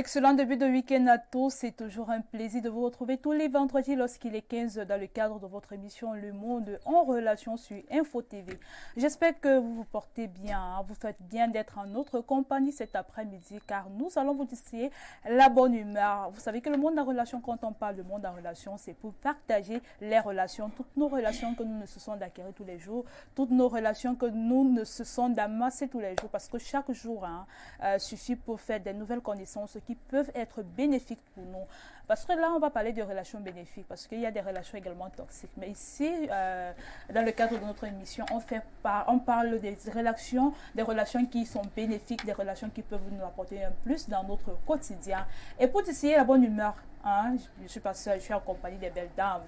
Excellent début de week-end à tous. C'est toujours un plaisir de vous retrouver tous les vendredis lorsqu'il est 15 dans le cadre de votre émission Le Monde en relation sur Info TV. J'espère que vous vous portez bien. Vous faites bien d'être en notre compagnie cet après-midi car nous allons vous distiller la bonne humeur. Vous savez que le monde en relation, quand on parle de monde en relation, c'est pour partager les relations, toutes nos relations que nous ne cessons d'acquérir tous les jours, toutes nos relations que nous ne cessons d'amasser tous les jours parce que chaque jour suffit pour faire des nouvelles connaissances qui peuvent être bénéfiques pour nous. Parce que là, on va parler de relations bénéfiques, parce qu'il y a des relations également toxiques. Mais ici, dans le cadre de notre émission, on parle des relations qui sont bénéfiques, des relations qui peuvent nous apporter un plus dans notre quotidien. Et pour distiller la bonne humeur, je ne suis pas seule, je suis en compagnie des belles dames,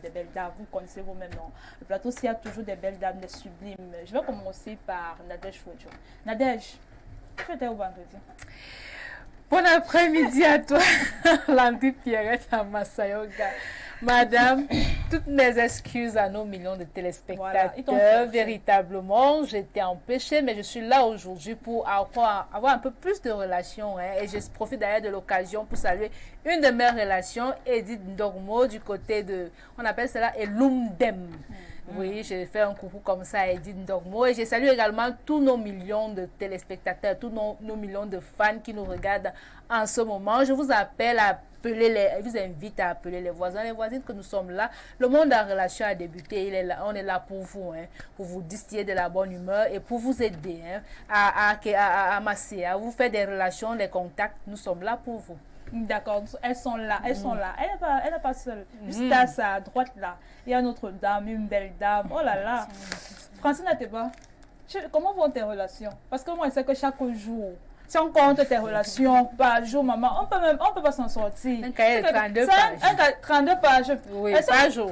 vous connaissez vous-même, non? Le plateau, s'il y a toujours des belles dames, des sublimes. Je vais commencer par Nadège Fodjo. Nadège, je t'ai au vendredi. Bon après-midi à toi, Landy Pierrette à Massayoga. Madame, toutes mes excuses à nos millions de téléspectateurs. Voilà, véritablement, j'étais empêchée, mais je suis là aujourd'hui pour avoir un peu plus de relations. Et je profite d'ailleurs de l'occasion pour saluer une de mes relations, Edith Ndogmo, du côté de, on appelle cela Elumdem. Oui, j'ai fait un coucou comme ça à Edith Ndogmo et je salue également tous nos millions de téléspectateurs, tous nos millions de fans qui nous regardent en ce moment. Je vous appelle à je vous invite à appeler les voisins, les voisines que nous sommes là. Le monde en relation a débuté, on est là pour vous distiller de la bonne humeur et pour vous aider à amasser, à vous faire des relations, des contacts. Nous sommes là pour vous. D'accord, elles sont là. Elle n'est pas seule. Juste à sa droite là, il y a une autre dame, une belle dame. Oh là là. Francine Ateba, comment vont tes relations? Parce que moi, je sais que chaque jour, si on compte tes relations par jour, maman, on peut pas s'en sortir. Un cahier de 32 pages. 32 pages. Oui, par jour.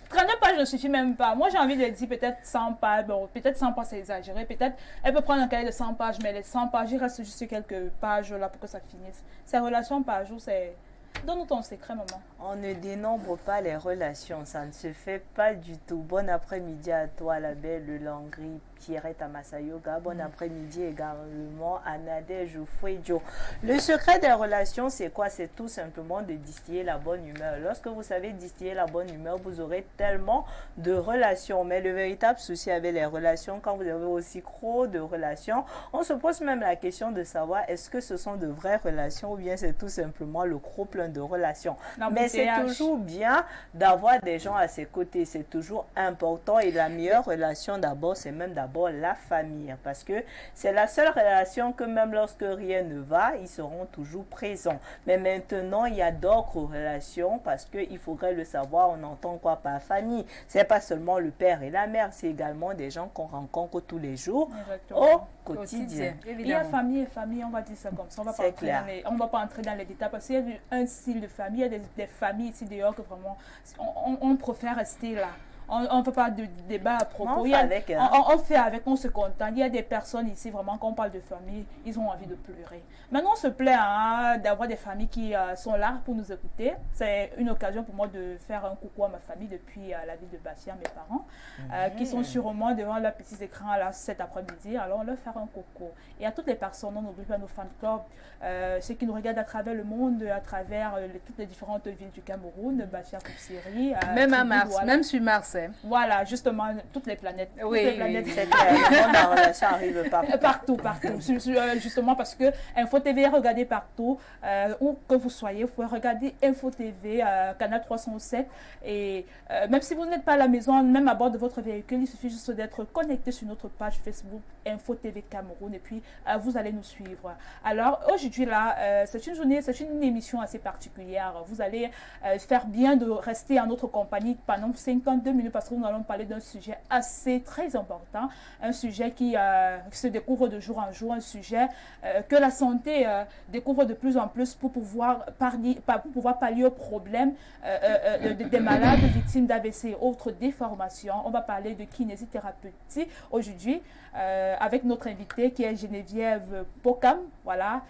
32 pages ne suffit même pas. Moi, j'ai envie de dire peut-être 100 pages. Bon, peut-être 100 pages, c'est exagéré. Peut-être elle peut prendre un cahier de 100 pages, mais les 100 pages, il reste juste quelques pages là pour que ça finisse. Ces relations par jour, c'est... Donne-nous ton secret, maman. On ne dénombre pas les relations, ça ne se fait pas du tout. Bon après-midi à toi, la belle Langry, Pierrette à Massayoga. Bon après-midi également à Nadège Fouedjo. Le secret des relations, c'est quoi? C'est tout simplement de distiller la bonne humeur. Lorsque vous savez distiller la bonne humeur, vous aurez tellement de relations. Mais le véritable souci avec les relations, quand vous avez aussi trop de relations, on se pose même la question de savoir est-ce que ce sont de vraies relations ou bien c'est tout simplement le gros plein de relations. Mais c'est toujours bien d'avoir des gens à ses côtés, c'est toujours important et la meilleure relation d'abord, c'est même d'abord la famille parce que c'est la seule relation que même lorsque rien ne va, ils seront toujours présents. Mais maintenant, il y a d'autres relations parce qu'il faudrait le savoir, on entend quoi par famille? C'est pas seulement le père et la mère, c'est également des gens qu'on rencontre tous les jours au quotidien. Il y a famille et famille, on va dire ça comme ça, on va pas entrer dans les détails parce qu'il y a un style de famille, il y a des familles ici dehors que vraiment on préfère rester là. On ne peut pas de débat à propos. On fait avec, on se contente. Il y a des personnes ici, vraiment, quand on parle de famille, ils ont envie de pleurer. Maintenant, on se plaît d'avoir des familles qui sont là pour nous écouter. C'est une occasion pour moi de faire un coucou à ma famille depuis la ville de Bastia, mes parents, qui sont sûrement devant leur petit écran là, cet après-midi. Alors, on leur fait un coucou. Et à toutes les personnes, on n'oublie pas nos fan clubs, ceux qui nous regardent à travers le monde, à travers toutes les différentes villes du Cameroun, Bastia, Koupsiri. Même à Mars, même sur Mars. Voilà, justement, toutes les planètes. Oui, toutes les planètes, c'est clair. Ça arrive partout. Partout. Justement, parce que Info TV est regardé partout. Où que vous soyez, vous pouvez regarder Info TV, Canal 307. Et même si vous n'êtes pas à la maison, même à bord de votre véhicule, il suffit juste d'être connecté sur notre page Facebook Info TV Cameroun. Et puis, vous allez nous suivre. Alors, aujourd'hui, là, c'est une émission assez particulière. Vous allez faire bien de rester en notre compagnie pendant 52 minutes parce que nous allons parler d'un sujet très important, un sujet qui se découvre de jour en jour, un sujet que la santé découvre de plus en plus pour pouvoir pallier aux problèmes des malades victimes d'AVC et autres déformations. On va parler de kinésithérapie aujourd'hui avec notre invitée qui est Geneviève Bokam. Voilà.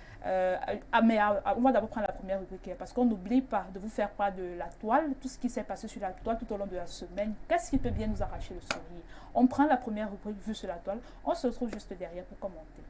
Mais on va d'abord prendre la première rubrique parce qu'on n'oublie pas de vous faire part de la toile, tout ce qui s'est passé sur la toile tout au long de la semaine. Qu'est-ce qui peut bien nous arracher le sourire? On prend la première rubrique vue sur la toile, on se retrouve juste derrière pour commenter.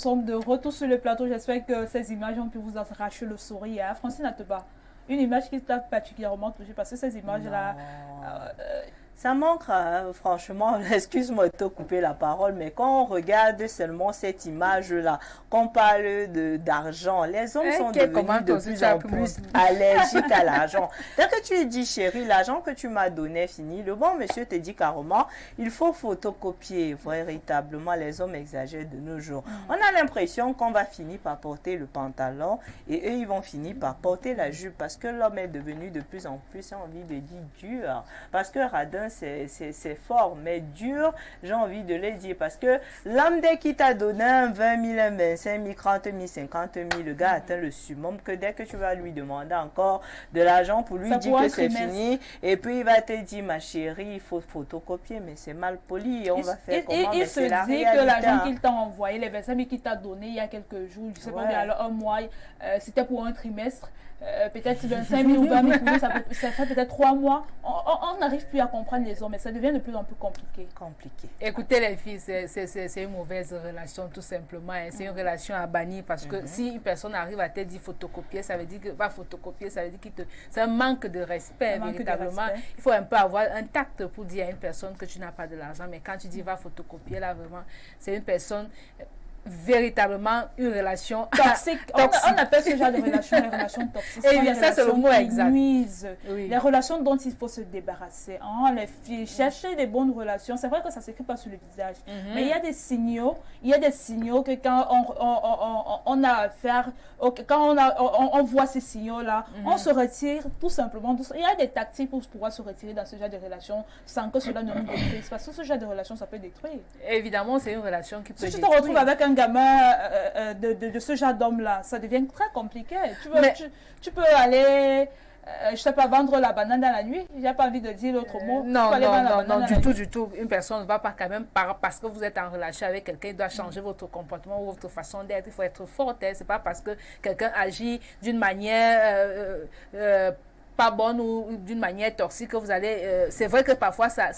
sommes de retour sur le plateau. J'espère que ces images ont pu vous arracher le sourire. Francine Ateba, une image qui t'a particulièrement touchée parce que ces images-là... Ça manque, franchement, excuse-moi de te couper la parole, mais quand on regarde seulement cette image-là, qu'on parle d'argent, les hommes sont devenus de plus en plus allergiques à l'argent. Dès que tu dis, chérie, l'argent que tu m'as donné est fini, le bon monsieur te dit carrément, il faut photocopier. Véritablement, les hommes exagèrent de nos jours. On a l'impression qu'on va finir par porter le pantalon et eux, ils vont finir par porter la jupe parce que l'homme est devenu de plus en plus, j'ai envie de dire, dur. Parce que radin, c'est fort, mais dur, j'ai envie de le dire, parce que l'homme dès qu'il t'a donné un 20 000, un 25 000, 30 000, 50 000, le gars atteint le summum que dès que tu vas lui demander encore de l'argent pour lui dire que c'est fini, et puis il va te dire, ma chérie, il faut photocopier, mais c'est mal poli, on va faire comment, mais c'est la réalité. Il se dit que l'argent qu'il t'a envoyé, les 25 000 qu'il t'a donné il y a quelques jours, je sais pas, alors un mois, c'était pour un trimestre, peut-être 25 000 ou 20 000 pour nous, ça fait peut-être 3 mois. On n'arrive plus à comprendre les hommes et ça devient de plus en plus compliqué. Écoutez les filles, c'est une mauvaise relation tout simplement. Hein. C'est une relation à bannir parce que si une personne arrive à te dire photocopier, ça veut dire que va photocopier, ça veut dire que c'est un manque de respect véritablement. Il faut un peu avoir un tact pour dire à une personne que tu n'as pas de l'argent, mais quand tu dis va photocopier, là vraiment, c'est une personne... véritablement une relation toxique. On appelle ce genre de relation les relations toxiques. Et bien ça, c'est le mot exact. Oui. Les relations dont il faut se débarrasser. Hein? Les filles, chercher des bonnes relations. C'est vrai que ça ne s'écrit pas sur le visage. Mais il y a des signaux. Il y a des signaux que quand on a affaire, quand on voit ces signaux-là, on se retire tout simplement. Il y a des tactiques pour pouvoir se retirer dans ce genre de relation sans que cela ne nous détruise. Parce que ce genre de relation, ça peut détruire. Évidemment, c'est une relation qui peut détruire. Si tu te retrouves avec un gamin de ce genre d'homme-là, ça devient très compliqué. Tu peux aller, je ne sais pas, vendre la banane dans la nuit. Je n'ai pas envie de dire l'autre mot. Non, du tout. Une personne ne va pas quand même, parce que vous êtes en relation avec quelqu'un, il doit changer votre comportement ou votre façon d'être. Il faut être forte. Ce n'est pas parce que quelqu'un agit d'une manière... pas bonne ou d'une manière toxique que vous allez... c'est vrai que parfois ça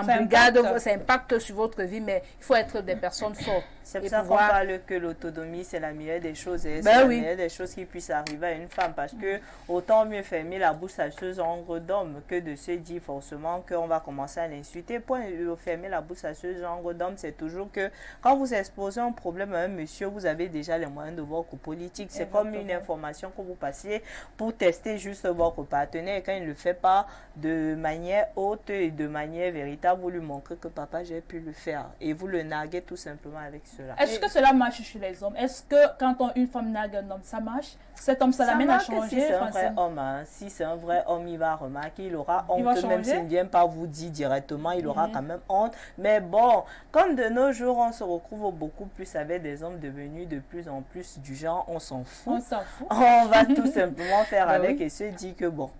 embrigade, ça impacte sur votre vie, mais il faut être des personnes fortes. C'est pour ça qu'on parle que l'autonomie, c'est la meilleure des choses. Et c'est la meilleure des choses qui puisse arriver à une femme. Parce que autant mieux fermer la bouche à ce genre d'homme que de se dire forcément qu'on va commencer à l'insulter. Pour fermer la bouche à ce genre d'homme, c'est toujours que quand vous exposez un problème à un monsieur, vous avez déjà les moyens de votre politique. C'est comme une information que vous passez pour tester juste votre partenaire. Et quand il ne le fait pas de manière haute et de manière véritable, vous lui montrez que papa, j'ai pu le faire. Et vous le narguez tout simplement avec cela. Est-ce que cela marche chez les hommes? Est-ce que quand une femme nargue un homme, ça marche? Cet homme, ça l'amène à changer? Si c'est un vrai homme, si c'est un vrai homme, il va remarquer, il aura honte, même s'il ne vient pas vous dire directement, il aura quand même honte. Mais bon, comme de nos jours, on se retrouve beaucoup plus avec des hommes devenus de plus en plus du genre, on s'en fout. On va tout simplement faire avec et se dire que bon.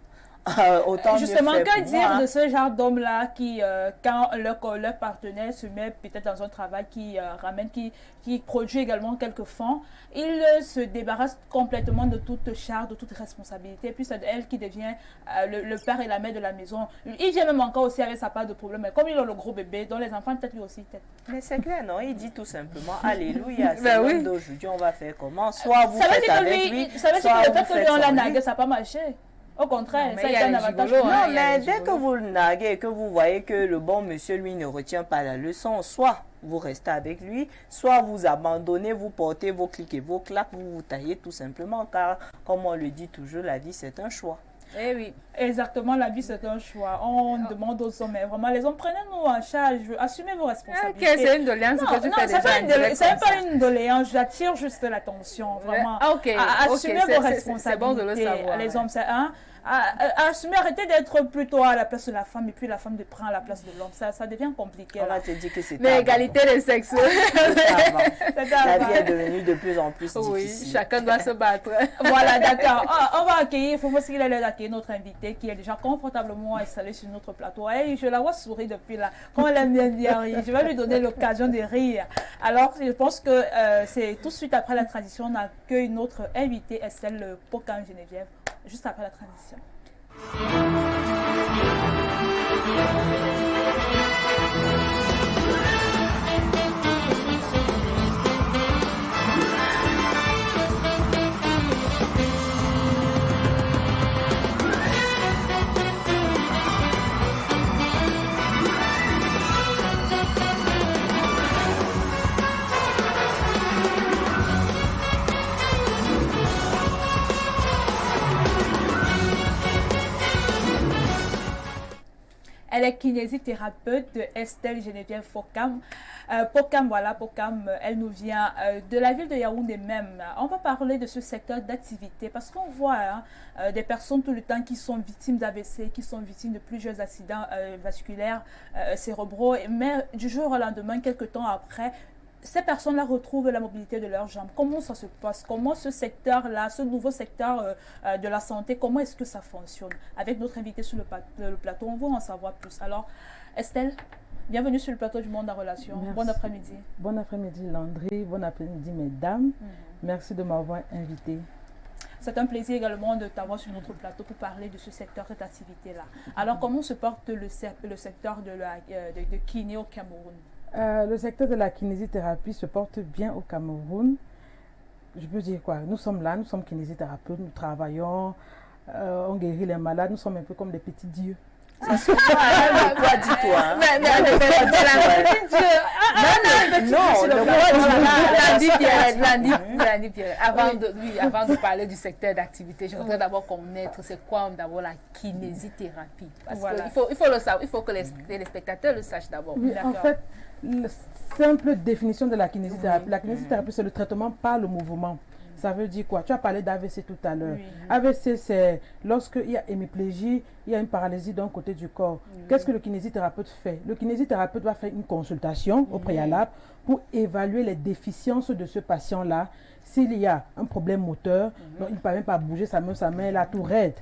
Justement, que dire de ce genre d'homme-là qui, quand leur partenaire se met peut-être dans un travail qui ramène, qui produit également quelques fonds, il se débarrasse complètement de toute charge, de toute responsabilité. Puis c'est elle qui devient le père et la mère de la maison. Il vient même encore aussi avec sa part de problème. Mais comme il a le gros bébé, dont les enfants peut-être lui aussi. Mais c'est clair, non? Il dit tout simplement, alléluia, c'est l'homme d'aujourd'hui, on va faire comment? Soit vous faites avec lui, ça veut dire que le fait que lui, on l'a nargué, ça n'a pas marché. Au contraire, ça est un avantage. Non, mais dès que vous le narguez et que vous voyez que le bon monsieur, lui, ne retient pas la leçon, soit vous restez avec lui, soit vous abandonnez, vous portez vos clics et vos claques, vous vous taillez tout simplement, car, comme on le dit toujours, la vie, c'est un choix. Eh oui, exactement, la vie c'est un choix. On demande aux hommes, mais vraiment, les hommes, prenez-nous en charge, assumez vos responsabilités. Ok, c'est une doléance que tu fais déjà. C'est pas une doléance, j'attire juste l'attention, vraiment. Assumez vos responsabilités. C'est bon de le savoir. Les hommes, c'est assumer, arrêtez d'être plutôt à la place de la femme et puis la femme de prendre à la place de l'homme. Ça devient compliqué. On va te dire que c'est mais égalité des sexes. La vie est devenue de plus en plus difficile. Oui, chacun doit se battre. Voilà, d'accord. On va accueillir, il faut aussi qu'il ait accueillir notre invité qui est déjà confortablement installé sur notre plateau. Et je la vois sourire depuis là. Quand elle aime bien rire, je vais lui donner l'occasion de rire. Alors, je pense que c'est tout de suite après la transition, on accueille notre invité, Estelle Pocan Geneviève, juste après la transition. Elle est kinésithérapeute de Estelle Geneviève Fokam. Pokam, elle nous vient de la ville de Yaoundé même. On va parler de ce secteur d'activité parce qu'on voit des personnes tout le temps qui sont victimes d'AVC, qui sont victimes de plusieurs accidents vasculaires cérébraux, mais du jour au lendemain, quelques temps après, ces personnes-là retrouvent la mobilité de leurs jambes. Comment ça se passe? Comment ce secteur-là, ce nouveau secteur de la santé, comment est-ce que ça fonctionne? Avec notre invité sur le plateau, on veut en savoir plus. Alors, Estelle, bienvenue sur le plateau du Monde en Relation. Merci. Bon après-midi. Bon après-midi Landry, bon après-midi mesdames. Merci de m'avoir invité. C'est un plaisir également de t'avoir sur notre plateau pour parler de ce secteur, cette activité-là. Alors, comment se porte le secteur de kiné au Cameroun? Le secteur de la kinésithérapie se porte bien au Cameroun. Je peux dire quoi? Nous sommes là, nous sommes kinésithérapeutes, nous travaillons, on guérit les malades, nous sommes un peu comme des petits dieux. Quoi, dis-toi. Avant de parler du secteur d'activité, je voudrais d'abord connaître c'est quoi d'abord la kinésithérapie. Parce qu'il faut le savoir, il faut que les spectateurs le sachent d'abord. Oui, en fait, la simple définition de la kinésithérapie. La kinésithérapie, c'est le traitement par le mouvement. Ça veut dire quoi? Tu as parlé d'AVC tout à l'heure. AVC, c'est lorsqu'il y a hémiplégie, il y a une paralysie d'un côté du corps. Qu'est-ce que le kinésithérapeute fait? Le kinésithérapeute va faire une consultation au préalable pour évaluer les déficiences de ce patient-là. S'il y a un problème moteur, donc il ne peut même pas bouger sa main là tout raide.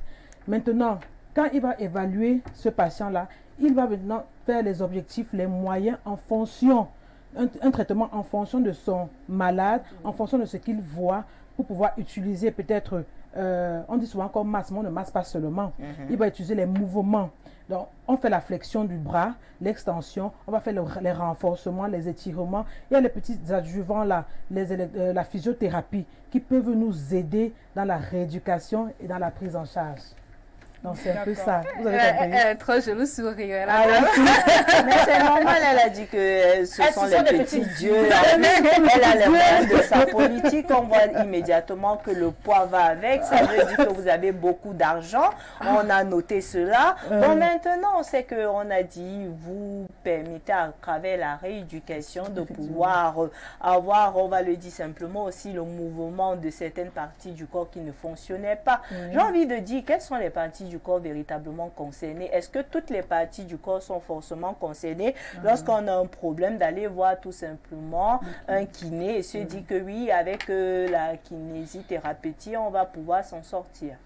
Maintenant, quand il va évaluer ce patient-là, il va maintenant faire les objectifs, les moyens en fonction, un traitement en fonction de son malade, en fonction de ce qu'il voit, pour pouvoir utiliser peut-être, on dit souvent qu'on masse, mais on ne masse pas seulement. Il va utiliser les mouvements. Donc, on fait la flexion du bras, l'extension, on va faire les renforcements, les étirements. Il y a les petits adjuvants là, la physiothérapie, qui peuvent nous aider dans la rééducation et dans la prise en charge. Donc, c'est un peu ça. Vous avez compris? Elle est trop jolie sourire. Mais c'est normal, elle a dit que ce sont les petits dieux. Elle a les moyens de sa politique. On voit immédiatement que le poids va avec. Ça veut dire que vous avez beaucoup d'argent. On a noté cela. Bon, maintenant, on sait qu'on a dit, vous permettez à travers la rééducation de pouvoir avoir, on va le dire simplement aussi, le mouvement de certaines parties du corps qui ne fonctionnaient pas. J'ai envie de dire, quelles sont les parties du corps véritablement concernées? Est-ce que toutes les parties du corps sont forcément concernées lorsqu'on a un problème d'aller voir tout simplement un kiné et se dire que oui, avec la kinésithérapie, on va pouvoir s'en sortir?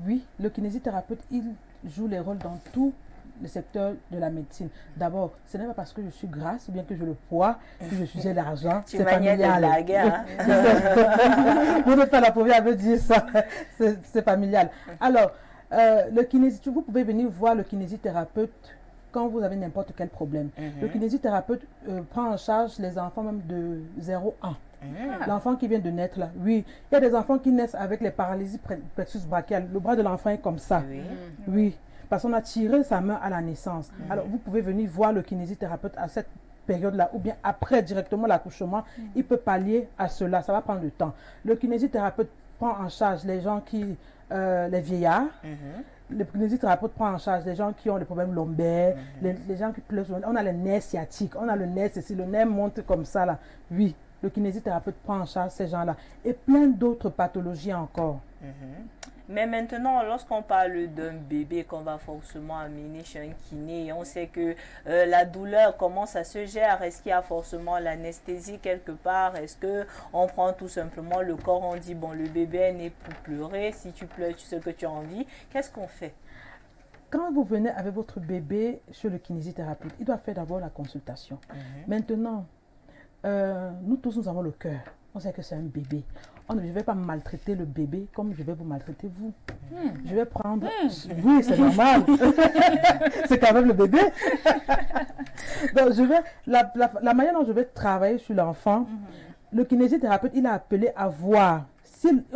Oui, le kinésithérapeute, il joue les rôles dans tout le secteur de la médecine. D'abord, ce n'est pas parce que je suis grasse ou bien que je le poids que je suis de l'argent. C'est familial. Vous n'êtes pas la première à me dire ça. C'est familial. Alors, vous pouvez venir voir le kinésithérapeute quand vous avez n'importe quel problème. Le kinésithérapeute prend en charge les enfants même de 0 ans. L'enfant qui vient de naître là, oui. Il y a des enfants qui naissent avec les paralysies plexus brachial. Le bras de l'enfant est comme ça. Oui. Parce qu'on a tiré sa main à la naissance. Alors, vous pouvez venir voir le kinésithérapeute à cette période-là, ou bien après directement l'accouchement, il peut pallier à cela. Ça va prendre du temps. Le kinésithérapeute prend en charge les gens qui, les vieillards. Le kinésithérapeute prend en charge les gens qui ont des problèmes lombaires, les gens qui pleurent. On a les nerfs sciatiques, on a le nerf ici, le nerf monte comme ça là. Oui, le kinésithérapeute prend en charge ces gens-là. Et plein d'autres pathologies encore. Mais maintenant, lorsqu'on parle d'un bébé qu'on va forcément amener chez un kiné, on sait que la douleur, comment ça se gère? Est-ce qu'il y a forcément l'anesthésie quelque part? Est-ce qu'on prend tout simplement le corps, on dit, bon, le bébé n'est pour pleurer, si tu pleures, tu sais que tu as envie. Qu'est-ce qu'on fait? Quand vous venez avec votre bébé chez le kinésithérapeute, il doit faire d'abord la consultation. Maintenant, nous tous, nous avons le cœur. On sait que c'est un bébé. Je ne vais pas maltraiter le bébé comme je vais vous maltraiter vous. Je vais prendre... Oui, c'est normal. C'est quand même le bébé. Donc, la manière dont je vais travailler sur l'enfant, le kinésithérapeute, il a appelé à voir.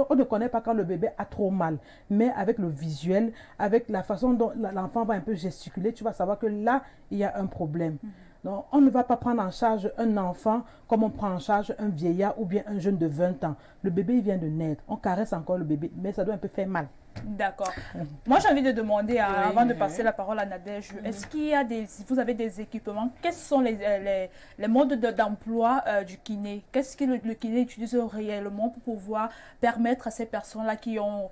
On ne connaît pas quand le bébé a trop mal, mais avec le visuel, avec la façon dont l'enfant va un peu gesticuler, tu vas savoir que là, il y a un problème. Donc, on ne va pas prendre en charge un enfant comme on prend en charge un vieillard ou bien un jeune de 20 ans. Le bébé, il vient de naître. On caresse encore le bébé, mais ça doit un peu faire mal. D'accord. Moi, j'ai envie de demander, avant de passer la parole à Nadège, est-ce qu'il y a vous avez des équipements? Quels sont les modes d'emploi du kiné? Qu'est-ce que le kiné utilise réellement pour pouvoir permettre à ces personnes-là qui ont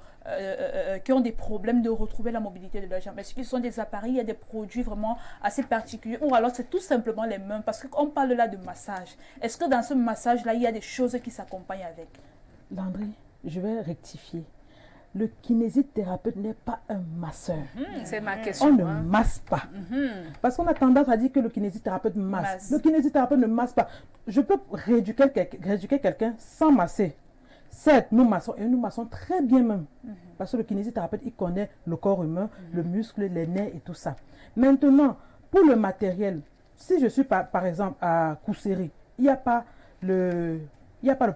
des problèmes de retrouver la mobilité de leurs jambes? Est-ce qu'ils sont des appareils, il y a des produits vraiment assez particuliers, ou alors c'est tout simplement les mains? Parce qu'on parle là de massage. Est-ce que dans ce massage-là, il y a des choses qui s'accompagnent avec? Landry, je vais rectifier. Le kinésithérapeute n'est pas un masseur. C'est ma question. On ne masse pas. Parce qu'on a tendance à dire que le kinésithérapeute masse. Le kinésithérapeute ne masse pas. Je peux rééduquer quelqu'un sans masser. Certes, nous massons et nous massons très bien même. Parce que le kinésithérapeute, il connaît le corps humain, le muscle, les nerfs et tout ça. Maintenant, pour le matériel, si je suis par exemple à Kousséri, il n'y a pas le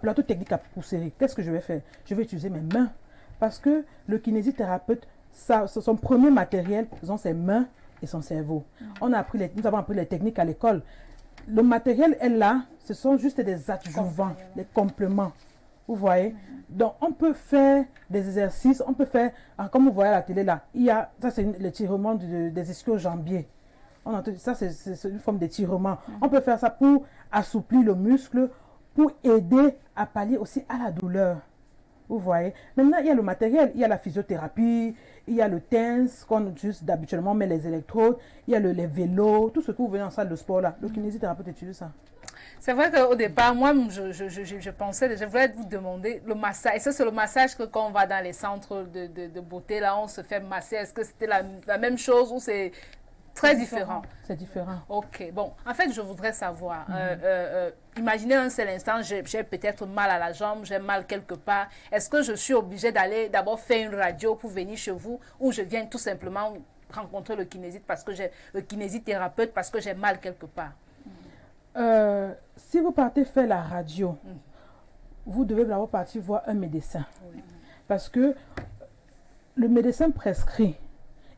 plateau technique à Kousséri. Qu'est-ce que je vais faire? Je vais utiliser mes mains. Parce que le kinésithérapeute, son premier matériel, ce sont ses mains et son cerveau. Nous avons appris les techniques à l'école. Le matériel est là, ce sont juste des adjuvants, des compléments. Vous voyez? Donc, on peut faire des exercices, on peut faire, comme vous voyez à la télé là, ça c'est l'étirement des ischio-jambiers. Ça c'est une forme d'étirement. On peut faire ça pour assouplir le muscle, pour aider à pallier aussi à la douleur. Vous voyez. Maintenant, il y a le matériel, il y a la physiothérapie, il y a le TENS, qu'on utilise d'habituellement, met les électrodes, il y a les vélos, tout ce que vous voyez en salle de sport là. Le kinésithérapeute utilise ça. C'est vrai qu'au départ, moi, je pensais, je voulais vous demander le massage. Et ça, c'est le massage que quand on va dans les centres de beauté, là, on se fait masser. Est-ce que c'était la même chose ou c'est très différent? C'est différent. Ok, bon, en fait, je voudrais savoir, imaginez un seul instant, j'ai peut-être mal à la jambe, j'ai mal quelque part. Est-ce que je suis obligée d'aller d'abord faire une radio pour venir chez vous ou je viens tout simplement rencontrer le kinésithérapeute parce que j'ai mal quelque part? Si vous partez faire la radio, vous devez d'abord partir voir un médecin. Oui. Parce que le médecin prescrit.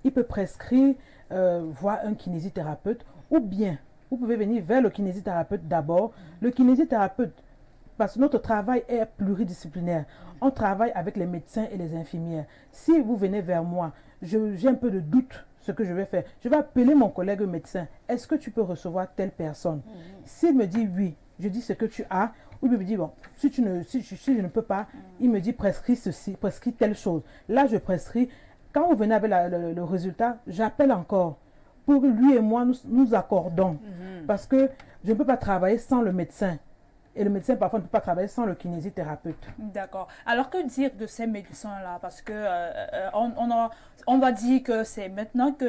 Il peut prescrire voir un kinésithérapeute ou bien vous pouvez venir vers le kinésithérapeute d'abord. Le kinésithérapeute, parce que notre travail est pluridisciplinaire. On travaille avec les médecins et les infirmières. Si vous venez vers moi, j'ai un peu de doute ce que je vais faire. Je vais appeler mon collègue médecin. Est-ce que tu peux recevoir telle personne? S'il me dit oui, je dis ce que tu as. Ou il me dit, bon, si je ne peux pas, il me dit prescris ceci, prescris telle chose. Là, je prescris. Quand vous venez avec le résultat, j'appelle encore. Pour lui et moi, nous accordons. Parce que je ne peux pas travailler sans le médecin. Et le médecin, parfois, ne peut pas travailler sans le kinésithérapeute. D'accord. Alors, que dire de ces médecins-là? Parce que on va dire que c'est maintenant que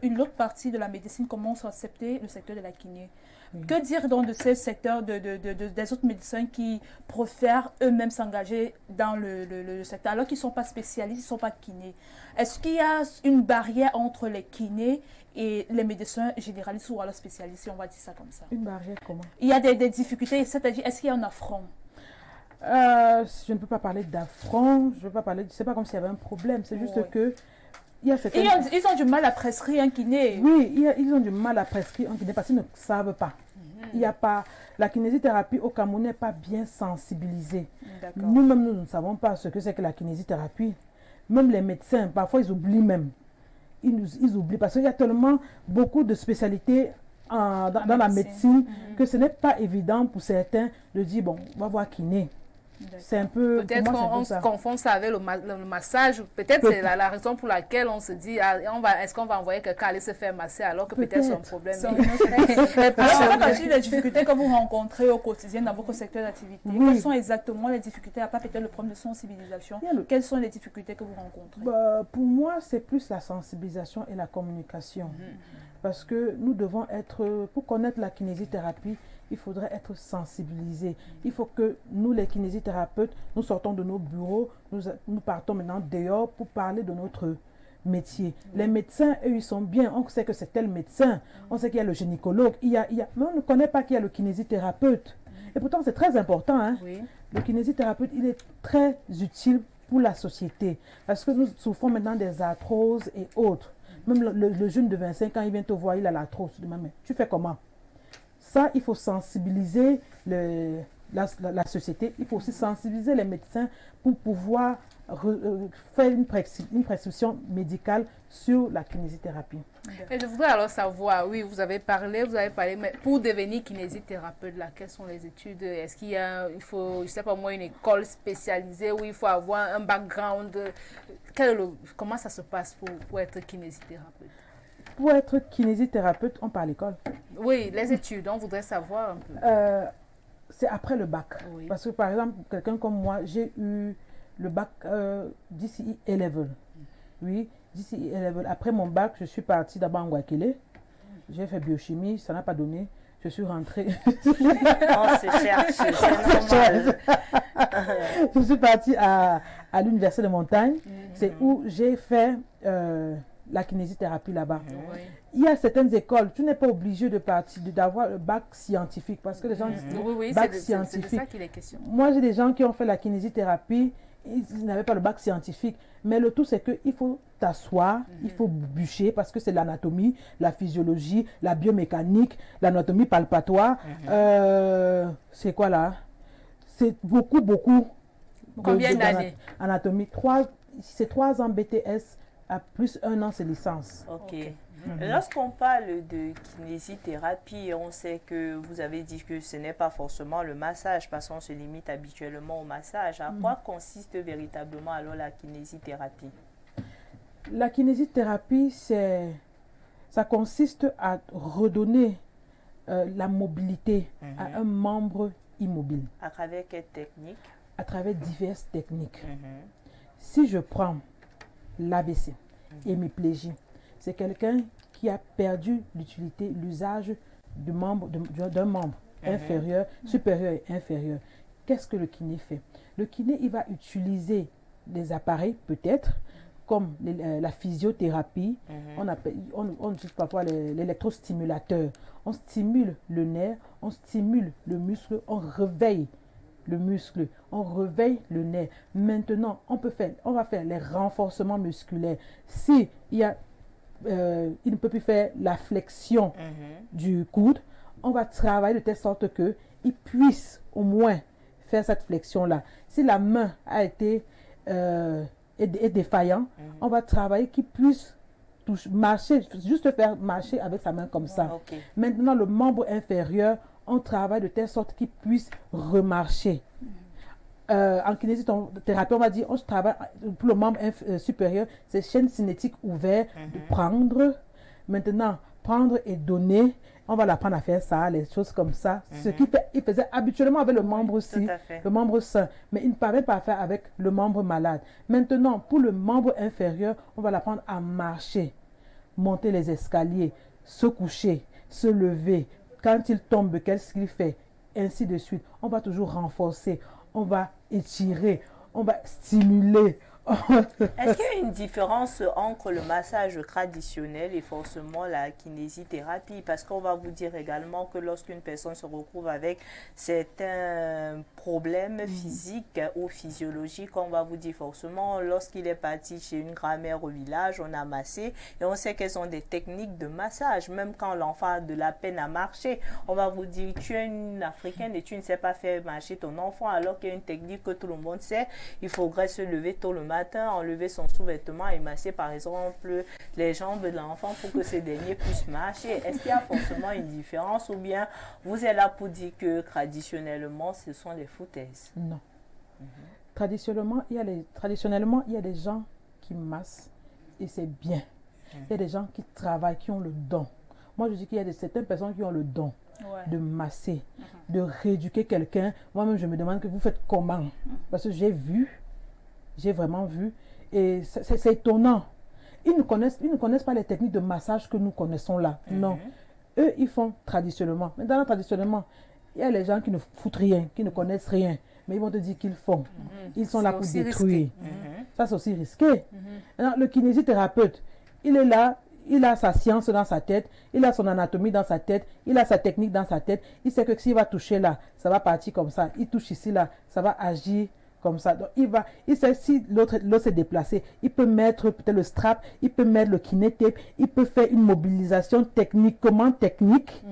une autre partie de la médecine commence à accepter le secteur de la kiné. Oui. Que dire donc de ces secteurs, des autres médecins qui préfèrent eux-mêmes s'engager dans le secteur, alors qu'ils ne sont pas spécialistes, ils ne sont pas kinés? Est-ce qu'il y a une barrière entre les kinés et les médecins généralistes ou alors spécialistes, si on va dire ça comme ça? Une barrière comment? Il y a des difficultés, c'est-à-dire, est-ce qu'il y a un affront? Je ne peux pas parler d'affront, je ne veux pas parler, c'est pas comme s'il y avait un problème, c'est juste que il y a ils ont du mal à prescrire un kiné. Oui, ils ont du mal à prescrire un kiné parce qu'ils ne savent pas. Il y a pas, la kinésithérapie au Cameroun n'est pas bien sensibilisée. Nous-mêmes, nous ne savons pas ce que c'est que la kinésithérapie. Même les médecins, parfois, ils oublient même. Ils oublient parce qu'il y a tellement beaucoup de spécialités dans la médecine que ce n'est pas évident pour certains de dire, bon, on va voir kiné. C'est un peu... Peut-être qu'on se confond ça avec le massage. Peut-être c'est la raison pour laquelle on se dit, est-ce qu'on va envoyer quelqu'un aller se faire masser alors que peut-être c'est un problème. Les difficultés que vous rencontrez au quotidien dans votre secteur d'activité, quelles sont exactement les difficultés, à part peut-être le problème de sensibilisation, quelles sont les difficultés que vous rencontrez? Pour moi, c'est plus la sensibilisation et la communication. Parce que nous devons être, pour connaître la kinésithérapie, il faudrait être sensibilisé. Il faut que nous, les kinésithérapeutes, nous sortons de nos bureaux, nous partons maintenant dehors pour parler de notre métier. Les médecins, eux, ils sont bien. On sait que c'est tel médecin. On sait qu'il y a le gynécologue. Mais on ne connaît pas qu'il y a le kinésithérapeute. Et pourtant, c'est très important. Hein? Oui. Le kinésithérapeute, il est très utile pour la société. Parce que nous souffrons maintenant des arthroses et autres. Même le jeune de 25 ans, il vient te voir, il a l'arthrose. Mais tu fais comment? Ça, il faut sensibiliser la société. Il faut aussi sensibiliser les médecins pour pouvoir faire une prescription médicale sur la kinésithérapie. Et je voudrais alors savoir, oui, vous avez parlé, mais pour devenir kinésithérapeute, là, quelles sont les études? Est-ce il faut, je sais pas moi, une école spécialisée où il faut avoir un background? Comment ça se passe pour être kinésithérapeute? Pour être kinésithérapeute, on part à l'école. Oui, les études, on voudrait savoir un peu. C'est après le bac. Oui. Parce que par exemple, quelqu'un comme moi, j'ai eu le bac DCE A-Level. Oui, DCE A-Level. Après mon bac, je suis partie d'abord en Guaquele. J'ai fait biochimie, ça n'a pas donné. Je suis rentrée. C'est normal. Je suis partie à l'Université de Montagne. C'est où j'ai fait la kinésithérapie là-bas. Oui. Il y a certaines écoles, tu n'es pas obligé de partir, d'avoir le bac scientifique parce que les gens disent oui, bac c'est scientifique. de ça qu'il est question. Moi, j'ai des gens qui ont fait la kinésithérapie, ils n'avaient pas le bac scientifique. Mais le tout, c'est qu'il faut t'asseoir, il faut bûcher parce que c'est l'anatomie, la physiologie, la biomécanique, l'anatomie palpatoire. C'est quoi là? C'est beaucoup. Combien d'années? Anatomie. C'est 3 ans BTS. À plus 1 an, c'est licence. Ok. Lorsqu'on parle de kinésithérapie, on sait que vous avez dit que ce n'est pas forcément le massage parce qu'on se limite habituellement au massage. À quoi consiste véritablement alors la kinésithérapie? La kinésithérapie, ça consiste à redonner la mobilité à un membre immobile. À travers quelle technique? À travers diverses techniques. Si je prends l'AVC, hémiplégie, c'est quelqu'un qui a perdu l'utilité, l'usage d'un membre inférieur, supérieur et inférieur. Qu'est-ce que le kiné fait? Le kiné, il va utiliser des appareils, peut-être, comme la physiothérapie. On utilise parfois l'électrostimulateur. On stimule le nerf, on stimule le muscle, on réveille le muscle, on réveille le nerf. Maintenant, on va faire les renforcements musculaires. Si il ne peut plus faire la flexion du coude, on va travailler de telle sorte que il puisse au moins faire cette flexion-là. Si la main a été est défaillant, on va travailler qu'il puisse marcher, juste faire marcher avec sa main comme ça. Okay. Maintenant, le membre inférieur, on travaille de telle sorte qu'il puisse remarcher. En kinésithérapie, on va dire, on travaille pour le membre supérieur, c'est chaîne cinétique ouverte, de prendre. Maintenant, prendre et donner, on va l'apprendre à faire ça, les choses comme ça. Ce qu'il faisait habituellement avec le membre aussi, le membre sain, mais il ne parvient pas à faire avec le membre malade. Maintenant, pour le membre inférieur, on va l'apprendre à marcher, monter les escaliers, se coucher, se lever. Quand il tombe, qu'est-ce qu'il fait? Ainsi de suite. On va toujours renforcer, on va étirer, on va stimuler. Est-ce qu'il y a une différence entre le massage traditionnel et forcément la kinésithérapie? Parce qu'on va vous dire également que lorsqu'une personne se retrouve avec certains problèmes physiques ou physiologiques, on va vous dire forcément lorsqu'il est parti chez une grand-mère au village, on a massé et on sait quelles sont des techniques de massage. Même quand l'enfant a de la peine à marcher, on va vous dire tu es une Africaine et tu ne sais pas faire marcher ton enfant alors qu'il y a une technique que tout le monde sait. Il faudrait se lever tôt le matin, enlever son sous-vêtement et masser par exemple les jambes de l'enfant pour que ces derniers puissent marcher. Est-ce qu'il y a forcément une différence ou bien vous êtes là pour dire que traditionnellement ce sont des foutaises? Non. Traditionnellement, il y a des gens qui massent et c'est bien. Il y a des gens qui travaillent, qui ont le don. Moi, je dis qu'il y a certaines personnes qui ont le don de masser, de rééduquer quelqu'un. Moi-même, je me demande que vous faites comment? Parce que j'ai vraiment vu, et c'est étonnant. Ils ne connaissent pas les techniques de massage que nous connaissons là. Non. Eux, ils font traditionnellement. Mais dans le traditionnellement, il y a les gens qui ne foutent rien, qui ne connaissent rien, mais ils vont te dire qu'ils font. Ils sont là pour détruire. Ça, c'est aussi risqué. Alors, le kinésithérapeute, il est là, il a sa science dans sa tête, il a son anatomie dans sa tête, il a sa technique dans sa tête. Il sait que s'il va toucher là, ça va partir comme ça. Il touche ici, là, ça va agir comme ça. Donc, il sait si l'autre s'est déplacé, il peut mettre peut-être le strap, il peut mettre le kinétape, il peut faire une mobilisation techniquement technique.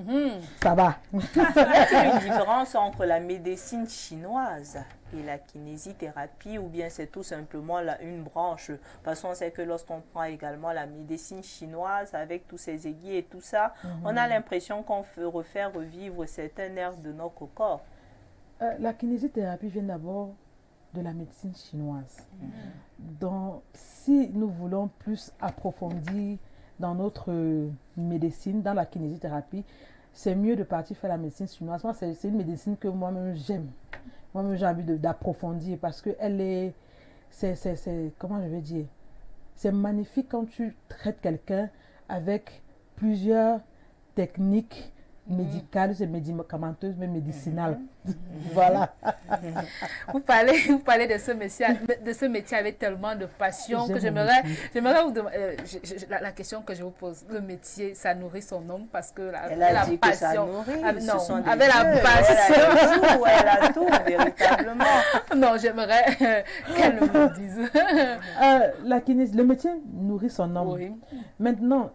Ça va. Il y a une différence entre la médecine chinoise et la kinésithérapie, ou bien c'est tout simplement une branche, parce qu'on sait que lorsqu'on prend également la médecine chinoise avec tous ces aiguilles et tout ça, on a l'impression qu'on veut refaire revivre certains nerfs de notre corps. La kinésithérapie vient d'abord de la médecine chinoise. Donc, si nous voulons plus approfondir dans notre médecine, dans la kinésithérapie, c'est mieux de partir faire la médecine chinoise. Moi, c'est une médecine que moi-même j'aime. Moi-même, j'ai envie d'approfondir parce que comment je vais dire, c'est magnifique quand tu traites quelqu'un avec plusieurs techniques médicales et médicamenteuses, mais médicinales. Voilà. Vous parlez de ce métier avec tellement de passion que j'aimerais vous demander, la question que je vous pose, le métier, ça nourrit son homme parce que elle a dit passion, que ça nourrit, avec la passion. Elle a tout, véritablement. Non, j'aimerais qu'elle me dise. Le métier nourrit son homme. Oui. Maintenant,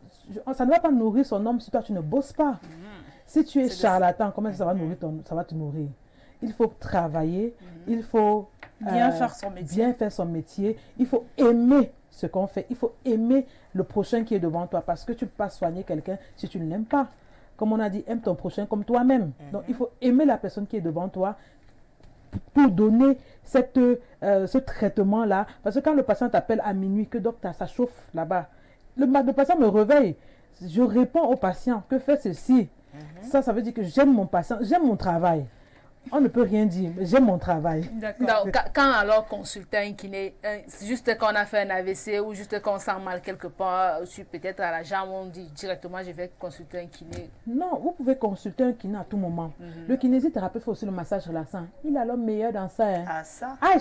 ça ne va pas nourrir son homme si toi tu ne bosses pas. Si tu es charlatan, comment ça va te nourrir? Il faut travailler, il faut bien faire son métier. Il faut aimer ce qu'on fait, il faut aimer le prochain qui est devant toi parce que tu ne peux pas soigner quelqu'un si tu ne l'aimes pas. Comme on a dit, aime ton prochain comme toi-même. Donc il faut aimer la personne qui est devant toi pour donner ce traitement-là. Parce que quand le patient t'appelle à minuit, que docteur, ça chauffe là-bas, le patient me réveille. Je réponds au patient, que fait ceci? Ça veut dire que j'aime mon patient, j'aime mon travail. On ne peut rien dire, mais j'aime mon travail. D'accord. Donc, quand alors consulter un kiné, juste quand on a fait un AVC ou juste quand on sent mal quelque part, peut-être à la jambe, on dit directement je vais consulter un kiné. Non, vous pouvez consulter un kiné à tout moment. Le kinésithérapeute fait aussi le massage relaxant. Il a l'homme meilleur dans ça. Hein. Ah ça? Aïe!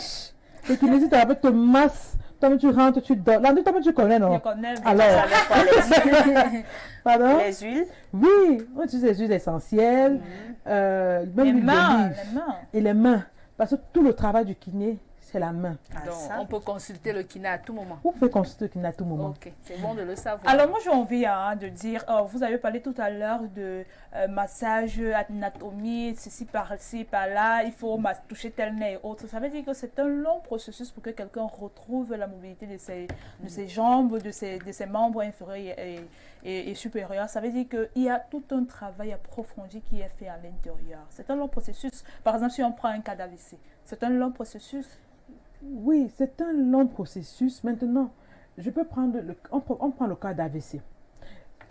Le kinésithérapeute te masse. Toi, tu rentres, tu dors. Là, toi, tu connais, non? Je connais. Alors. Pardon? Les huiles? Oui, on utilise les huiles essentielles. Même les mains. Et les mains. Parce que tout le travail du kiné, c'est la main. Donc, on peut consulter le kiné à tout moment. Vous pouvez consulter le kiné à tout moment. Ok, c'est bon de le savoir. Alors, moi, j'ai envie de dire, vous avez parlé tout à l'heure de massage, anatomie, ceci par-ci, par-là, il faut toucher tel nez et autres. Ça veut dire que c'est un long processus pour que quelqu'un retrouve la mobilité de ses jambes, de ses membres inférieurs et supérieurs. Ça veut dire qu'il y a tout un travail approfondi qui est fait à l'intérieur. C'est un long processus. Par exemple, si on prend un cas d'AVC, c'est un long processus. Oui, c'est un long processus. Maintenant, on prend le cas d'AVC.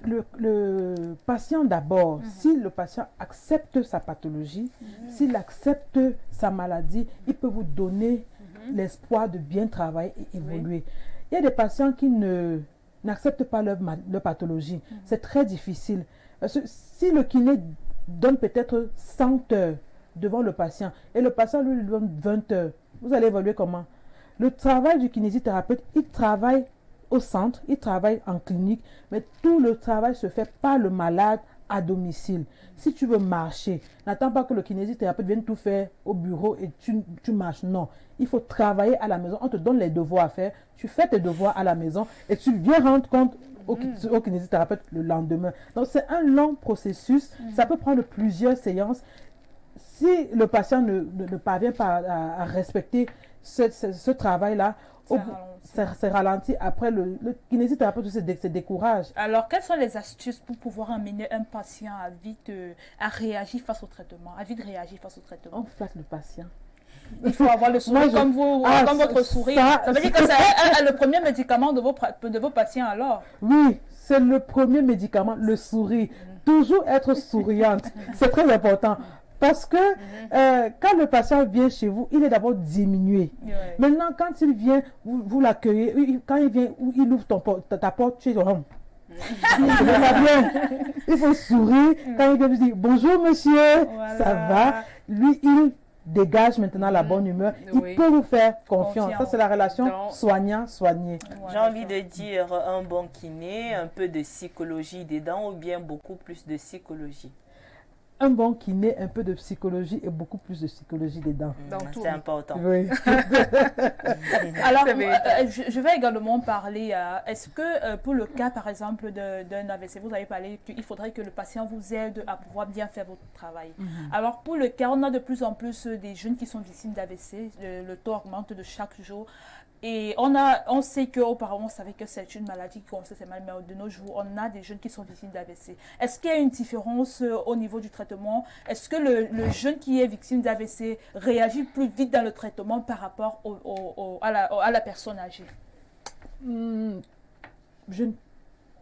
Le patient d'abord, si le patient accepte sa pathologie, s'il accepte sa maladie, il peut vous donner l'espoir de bien travailler et évoluer. Il y a des patients qui n'acceptent pas leur pathologie. C'est très difficile. Parce que si le kiné donne peut-être 100 heures devant le patient et le patient lui donne 20 heures, vous allez évoluer comment? Le travail du kinésithérapeute, il travaille au centre, il travaille en clinique, mais tout le travail se fait par le malade à domicile. Si tu veux marcher, n'attends pas que le kinésithérapeute vienne tout faire au bureau et tu marches. Non, il faut travailler à la maison. On te donne les devoirs à faire, tu fais tes devoirs à la maison et tu viens rendre compte au kinésithérapeute le lendemain. Donc c'est un long processus, ça peut prendre plusieurs séances. Si le patient ne parvient pas à respecter ce travail-là, c'est ralenti. Après, le kinésithérapeute se décourage. Alors, quelles sont les astuces pour pouvoir amener un patient à réagir face au traitement, à vite réagir face au traitement? On flatte le patient. Il faut avoir le sourire comme votre sourire. Ça veut dire que c'est le premier médicament de vos patients alors? Oui, c'est le premier médicament, le sourire. Toujours être souriante. C'est très important. Parce que quand le patient vient chez vous, il est d'abord diminué. Ouais. Maintenant, quand il vient, vous l'accueillez. Quand il vient, il ouvre ta porte, tu es dans il faut sourire. Quand il vient, vous dire bonjour monsieur, voilà. Ça va. Lui, il dégage maintenant la bonne humeur. Il peut vous faire confiance. Ça, c'est la relation soignant-soigné. J'ai envie de dire un bon kiné, un peu de psychologie dedans ou bien beaucoup plus de psychologie. un bon kiné, un peu de psychologie et beaucoup plus de psychologie dedans. C'est important. Oui. Alors, je vais également parler, est-ce que pour le cas, par exemple, d'un AVC, vous avez parlé qu'il faudrait que le patient vous aide à pouvoir bien faire votre travail. Alors, pour le cas, on a de plus en plus des jeunes qui sont victimes d'AVC, le taux augmente de chaque jour. Et on sait qu'auparavant, on savait que c'est une maladie qui commençait mal, mais de nos jours, on a des jeunes qui sont victimes d'AVC. Est-ce qu'il y a une différence au niveau du traitement? Est-ce que le jeune qui est victime d'AVC réagit plus vite dans le traitement par rapport à la personne âgée?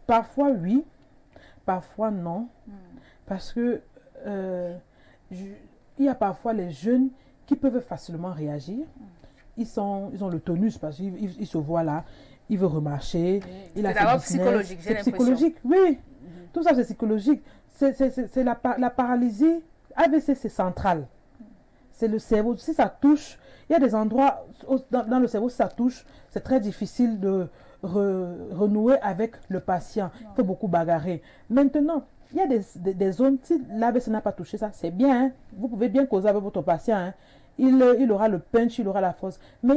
Parfois oui, parfois non. Parce que il y a parfois les jeunes qui peuvent facilement réagir. Ils ont le tonus parce qu'ils se voient là, il veut remarcher. C'est d'abord psychologique, j'ai l'impression. C'est psychologique, oui. Tout ça, c'est psychologique. C'est la paralysie. AVC, c'est central. C'est le cerveau. Si ça touche, il y a des endroits dans le cerveau, si ça touche, c'est très difficile de renouer avec le patient. Il faut beaucoup bagarrer. Maintenant, il y a des zones, si l'AVC n'a pas touché ça, c'est bien. Hein? Vous pouvez bien causer avec votre patient. Hein? Il aura le punch, il aura la force. Mais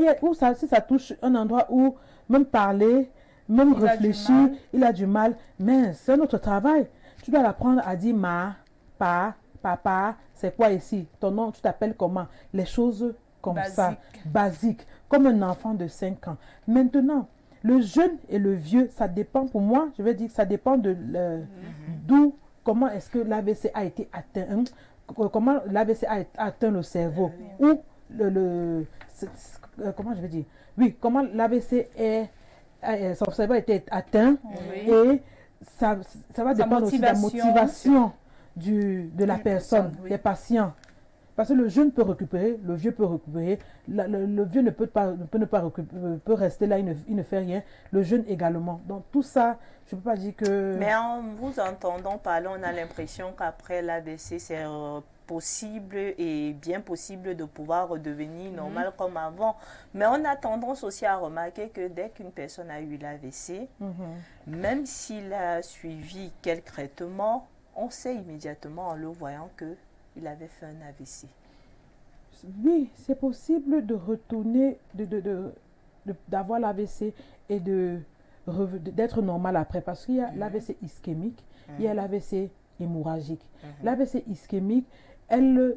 si ça touche un endroit où même parler, même réfléchir, il a du mal. Mais c'est notre travail. Tu dois l'apprendre à dire ma, pa, papa, c'est quoi ici? Ton nom, tu t'appelles comment? Les choses comme ça, basiques, comme un enfant de 5 ans. Maintenant, le jeune et le vieux, ça dépend, pour moi, je vais dire que ça dépend d'où, comment est-ce que l'AVC a été atteint. Comment l'AVC a atteint le cerveau ou comment je vais dire, oui, comment l'AVC son cerveau a été atteint et ça va dépendre aussi de la motivation de la personne, des patients. Parce que le jeune peut récupérer, le vieux peut récupérer, le vieux ne peut ne pas récupérer, peut rester là, il ne fait rien, le jeune également. Donc tout ça, je ne peux pas dire que... Mais en vous entendant parler, on a l'impression qu'après l'AVC, c'est possible et bien possible de pouvoir redevenir normal comme avant. Mais on a tendance aussi à remarquer que dès qu'une personne a eu l'AVC, même s'il a suivi quel traitement, on sait immédiatement en le voyant qu'il avait fait un AVC. Oui, c'est possible de retourner, d'avoir l'AVC et d'être normal après. Parce qu'il y a l'AVC ischémique, il y a l'AVC hémorragique. L'AVC ischémique,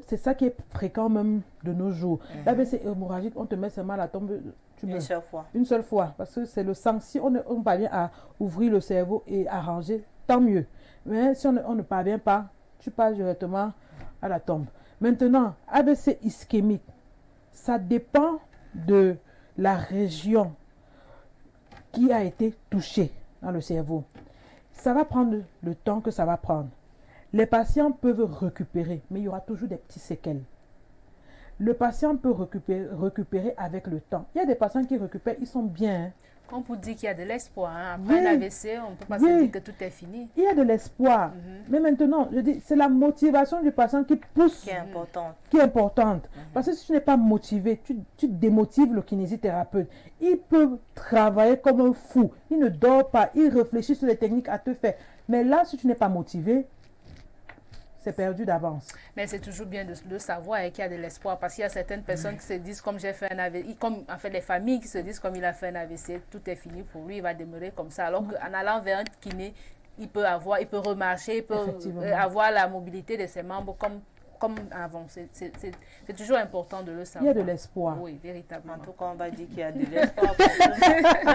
c'est ça qui est fréquent même de nos jours. L'AVC hémorragique, on te met seulement à la tombe. Une seule fois. Une seule fois. Parce que c'est le sang. Si on parvient à ouvrir le cerveau et à ranger, tant mieux. Mais si on ne parvient pas, tu passes directement à la tombe. Maintenant, AVC ischémique, ça dépend de la région qui a été touchée dans le cerveau. Ça va prendre le temps que ça va prendre. Les patients peuvent récupérer, mais il y aura toujours des petits séquelles. Le patient peut récupérer avec le temps. Il y a des patients qui récupèrent, ils sont bien. On peut dire qu'il y a de l'espoir. Hein. Après un AVC, on ne peut pas se dire que tout est fini. Il y a de l'espoir. Mais maintenant, je dis, c'est la motivation du patient qui pousse. Qui est importante. Parce que si tu n'es pas motivé, tu démotives le kinésithérapeute. Il peut travailler comme un fou. Il ne dort pas. Il réfléchit sur les techniques à te faire. Mais là, si tu n'es pas motivé, c'est perdu d'avance. Mais c'est toujours bien de savoir qu'il y a de l'espoir parce qu'il y a certaines personnes qui se disent comme j'ai fait un AVC, comme en fait les familles qui se disent comme il a fait un AVC, tout est fini pour lui, il va demeurer comme ça. Alors qu'en allant vers un kiné, il peut remarcher, il peut avoir la mobilité de ses membres comme avant. C'est toujours important de le savoir. Il y a de l'espoir. Oui, véritablement. En tout cas, on va dire qu'il y a de l'espoir.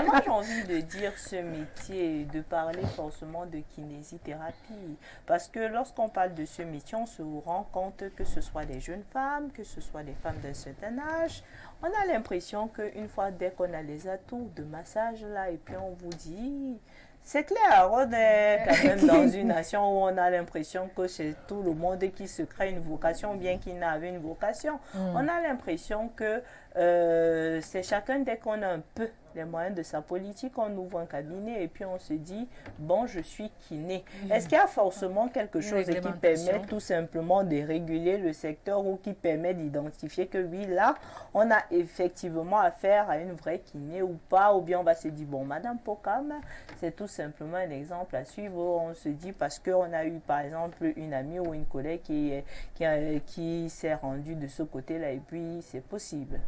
Moi, j'ai envie de dire ce métier, de parler forcément de kinésithérapie. Parce que lorsqu'on parle de ce métier, on se rend compte que ce soit des jeunes femmes, que ce soit des femmes d'un certain âge, on a l'impression qu'une fois, dès qu'on a les atouts de massage là, et puis on vous dit... C'est clair, on est quand même dans une nation où on a l'impression que c'est tout le monde qui se crée une vocation, bien qu'il n'avait une vocation. On a l'impression que c'est chacun, dès qu'on a un peu les moyens de sa politique, on ouvre un cabinet et puis on se dit, bon, je suis kiné. Est-ce qu'il y a forcément quelque chose qui permet tout simplement de réguler le secteur ou qui permet d'identifier que oui, là, on a effectivement affaire à une vraie kiné ou pas, ou bien on va se dire, bon, Madame Pokam, c'est tout simplement un exemple à suivre. On se dit parce qu'on a eu, par exemple, une amie ou une collègue qui s'est rendue de ce côté-là et puis c'est possible.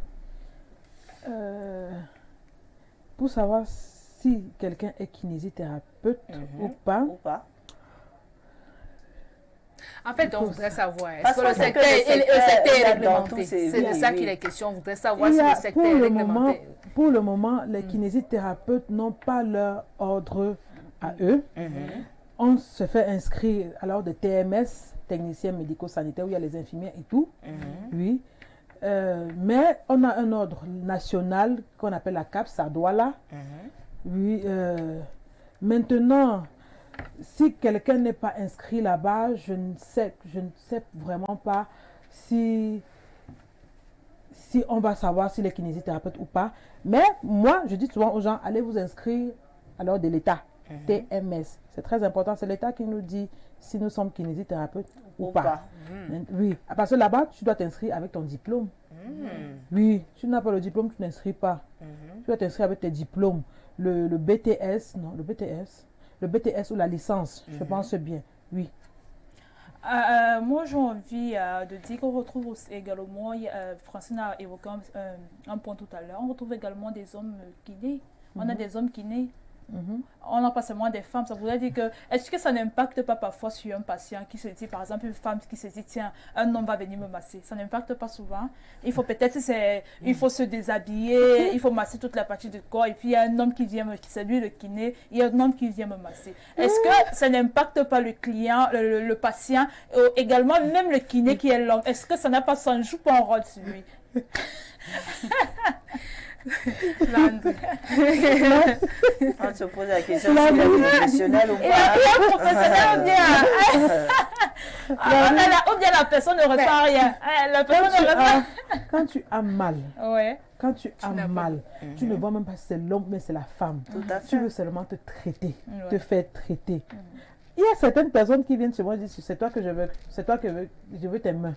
Pour savoir si quelqu'un est kinésithérapeute ou pas. En fait, on voudrait savoir, est-ce que le secteur est réglementé? C'est de ça qu'il est question. On voudrait savoir si le secteur est réglementé. Pour le moment, les kinésithérapeutes n'ont pas leur ordre à eux. On se fait inscrire alors de TMS, technicien médico-sanitaire, où il y a les infirmières et tout. Oui. Mais on a un ordre national qu'on appelle la CAPS à Douala. Oui. Maintenant, si quelqu'un n'est pas inscrit là-bas, je ne sais vraiment pas si on va savoir s'il est kinésithérapeute ou pas. Mais moi, je dis souvent aux gens, allez vous inscrire à l'ordre de l'État, TMS. C'est très important, c'est l'État qui nous dit si nous sommes kinésithérapeutes ou pas. Oui, parce que là-bas, tu dois t'inscrire avec ton diplôme. Oui, tu n'as pas le diplôme, tu n'inscris pas. Tu dois t'inscrire avec tes diplômes. Le BTS, non, le BTS ou la licence, je pense bien, oui. Moi, j'ai envie de dire qu'on retrouve aussi également, Francine a évoqué un point tout à l'heure, on retrouve également des hommes kinés. On a des hommes kinés. On n'a pas seulement des femmes. Ça voudrait dire que, est-ce que ça n'impacte pas parfois sur un patient qui se dit, par exemple, une femme qui se dit, tiens, un homme va venir me masser. Ça n'impacte pas souvent. Il faut peut-être, il faut se déshabiller, il faut masser toute la partie du corps. Et puis, il y a un homme qui vient c'est lui le kiné, il y a un homme qui vient me masser. Est-ce que ça n'impacte pas le client, le patient, également, même le kiné qui est l'homme? Est-ce que ça n'a pas, ça ne joue pas un rôle sur lui? On se pose la question si il est professionnel ou pas. Il est professionnel ou bien la personne ne ressent rien. La personne ne ressent... Quand tu as mal, tu ne vois même pas si c'est l'homme, mais c'est la femme. Tu veux seulement te traiter, te faire traiter. Il y a certaines personnes qui viennent chez moi et disent, c'est toi que je veux, je veux tes mains.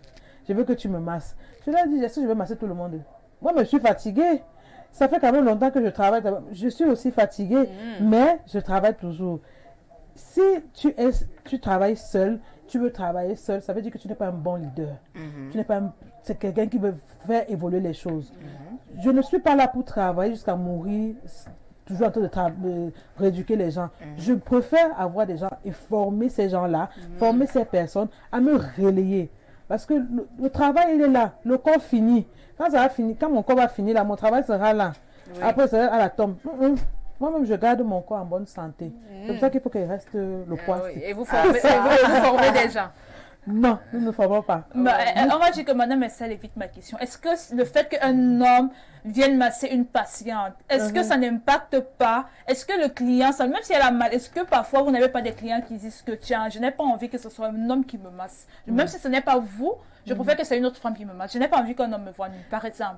Je veux que tu me masses. Je leur dis, est-ce que je veux masser tout le monde? Moi, je suis fatiguée. Ça fait quand même longtemps que je travaille. Je suis aussi fatiguée, mais je travaille toujours. Si tu travailles seul, tu veux travailler seul, ça veut dire que tu n'es pas un bon leader. Tu n'es pas c'est quelqu'un qui veut faire évoluer les choses. Je ne suis pas là pour travailler jusqu'à mourir, toujours en train de rééduquer les gens. Je préfère avoir des gens et former ces gens-là, former ces personnes à me relayer. Parce que le travail, il est là. Le corps finit. Quand ça va finir, quand mon corps va finir, là, mon travail sera là. Oui. Après, ça va à la tombe. Moi-même, je garde mon corps en bonne santé. C'est pour ça qu'il faut qu'il reste le poids. Oui. Et vous formez des gens? Non, nous ne formons pas. On va dire que madame Estelle évite ma question. Est-ce que le fait qu'un homme vienne masser une patiente, est-ce que ça n'impacte pas? Est-ce que le client, même si elle a mal, est-ce que parfois vous n'avez pas des clients qui disent que tiens, je n'ai pas envie que ce soit un homme qui me masse. Même si ce n'est pas vous, je préfère que c'est une autre femme qui me masse. Je n'ai pas envie qu'un homme me voie nu, par exemple.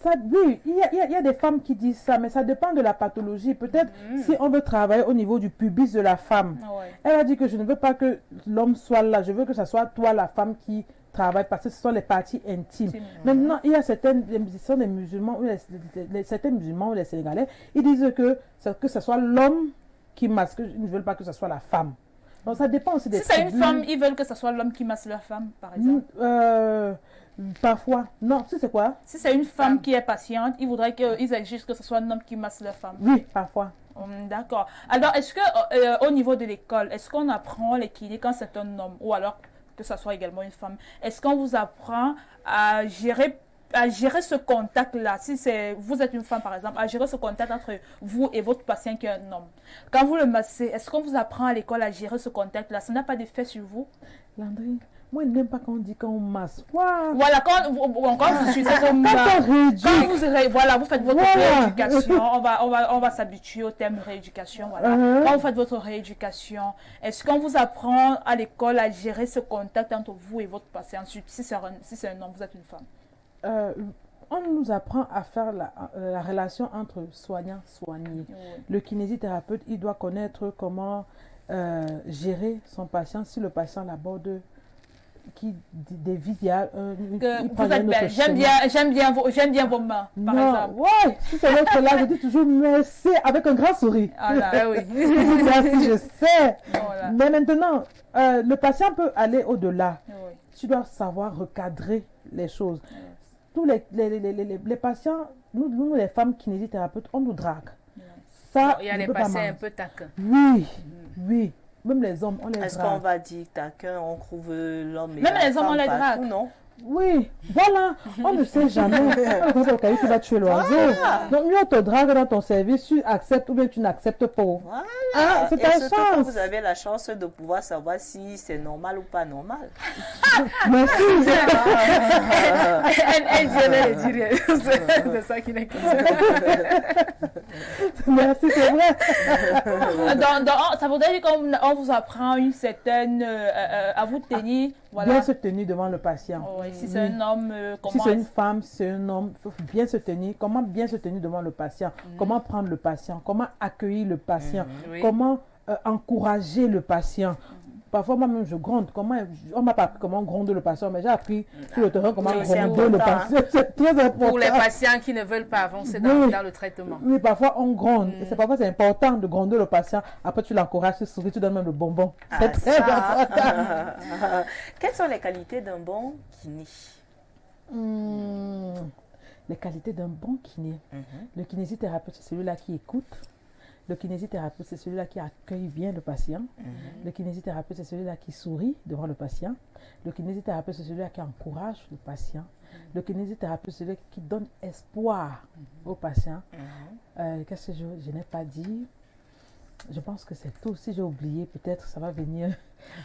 Oui, il y a des femmes qui disent ça, mais ça dépend de la pathologie. Peut-être si on veut travailler au niveau du pubis de la femme, elle a dit que je ne veux pas que l'homme soit là, je veux que ce soit toi la femme qui travaille parce que ce sont les parties intimes. Maintenant, il y a certains musulmans ou les Sénégalais, ils disent que ce soit l'homme qui masse, qu'ils ne veulent pas que ce soit la femme. Donc ça dépend aussi des Si c'est une femme, ils veulent que ce soit l'homme qui masse la femme, par exemple. Parfois. Non, c'est quoi? Si c'est une femme qui est patiente, ils voudraient qu'ils exigent que ce soit un homme qui masse la femme. Oui, parfois. D'accord. Alors, est-ce que au niveau de l'école, est-ce qu'on apprend les kinés quand c'est un homme ou alors que ce soit également une femme? Est-ce qu'on vous apprend à gérer ce contact-là, si vous êtes une femme par exemple, à gérer ce contact entre vous et votre patient qui est un homme? Quand vous le massez, est-ce qu'on vous apprend à l'école à gérer ce contact-là? Ça n'a pas d'effet sur vous? Landry, moi, je n'aime pas quand on dit qu'on masse. Wow. Voilà, quand vous utilisez vos mains, vous faites votre rééducation, on va s'habituer au terme rééducation. Voilà. Quand vous faites votre rééducation, est-ce qu'on vous apprend à l'école à gérer ce contact entre vous et votre patient, si c'est un homme, vous êtes une femme? on nous apprend à faire la relation entre soignant-soigné. Oui. Le kinésithérapeute, il doit connaître comment gérer son patient si le patient l'aborde qui dévie Que vous faites bien. J'aime bien vos mains, par exemple. Ouais, si c'est l'autre là, je dis toujours merci avec un grand sourire. Voilà, oui. Merci, je sais. Voilà. Mais maintenant, le patient peut aller au-delà. Oui. Tu dois savoir recadrer les choses. Tous les patients, nous les femmes kinésithérapeutes, on nous drague. Ça, il y a des patients un peu taquins. Oui, oui. Même les hommes, on les drague. Est-ce qu'on va dire taquin, on trouve l'homme et Même la les hommes, on femme les partout, drague. non? Oui, voilà, on ne sait jamais. Le caillou qui va tuer l'oiseau. Donc, mieux on te drague dans ton service, tu acceptes ou bien tu n'acceptes pas. Voilà. Ah, c'est Et ta surtout chance. que vous avez la chance de pouvoir savoir si c'est normal ou pas normal. Merci. Elle vient de le dire. C'est ça qui n'est que Merci, c'est vrai. Ça voudrait dire qu'on vous apprend une certaine... à vous tenir. Voilà. Bien se tenir devant le patient. Oh, si c'est un homme, Si c'est une femme, si c'est un homme, il faut bien se tenir. Comment bien se tenir devant le patient? Comment prendre le patient? Comment accueillir le patient? Oui. Comment encourager le patient? Parfois, moi-même, je gronde. On m'a pas appris comment gronder le patient, mais j'ai appris sur le terrain comment Oui, c'est gronder le important. patient. C'est très important. Pour les patients qui ne veulent pas avancer Oui. dans le traitement. Oui, parfois on gronde. Et parfois c'est important de gronder le patient. Après, tu l'encourages, tu souris, tu donnes même le bonbon. C'est très important. Quelles sont les qualités d'un bon kiné? Les qualités d'un bon kiné. Le kinésithérapeute, c'est celui-là qui écoute. Le kinésithérapeute, c'est celui-là qui accueille bien le patient. Le kinésithérapeute, c'est celui-là qui sourit devant le patient. Le kinésithérapeute, c'est celui-là qui encourage le patient. Le kinésithérapeute, c'est celui qui donne espoir au patient. Qu'est-ce que je n'ai pas dit? Je pense que c'est tout. Si j'ai oublié, peut-être ça va venir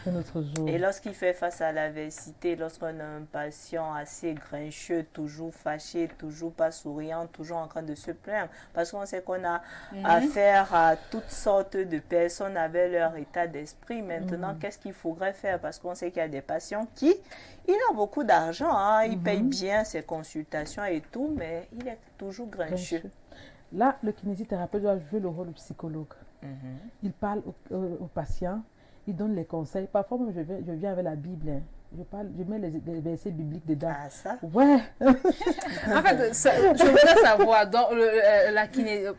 un autre jour. Et lorsqu'il fait face à l'adversité, lorsqu'on a un patient assez grincheux, toujours fâché, toujours pas souriant, toujours en train de se plaindre, parce qu'on sait qu'on a affaire à toutes sortes de personnes avec leur état d'esprit. Maintenant, qu'est-ce qu'il faudrait faire? Parce qu'on sait qu'il y a des patients qui, il a beaucoup d'argent, hein, il paye bien ses consultations et tout, mais il est toujours grincheux. Là, le kinésithérapeute doit jouer le rôle du psychologue. Il parle au patient, il donne les conseils. Parfois, même, je viens avec la Bible. Hein. Je mets les versets bibliques dedans. Ah, ça? Ouais. En fait, je voudrais savoir,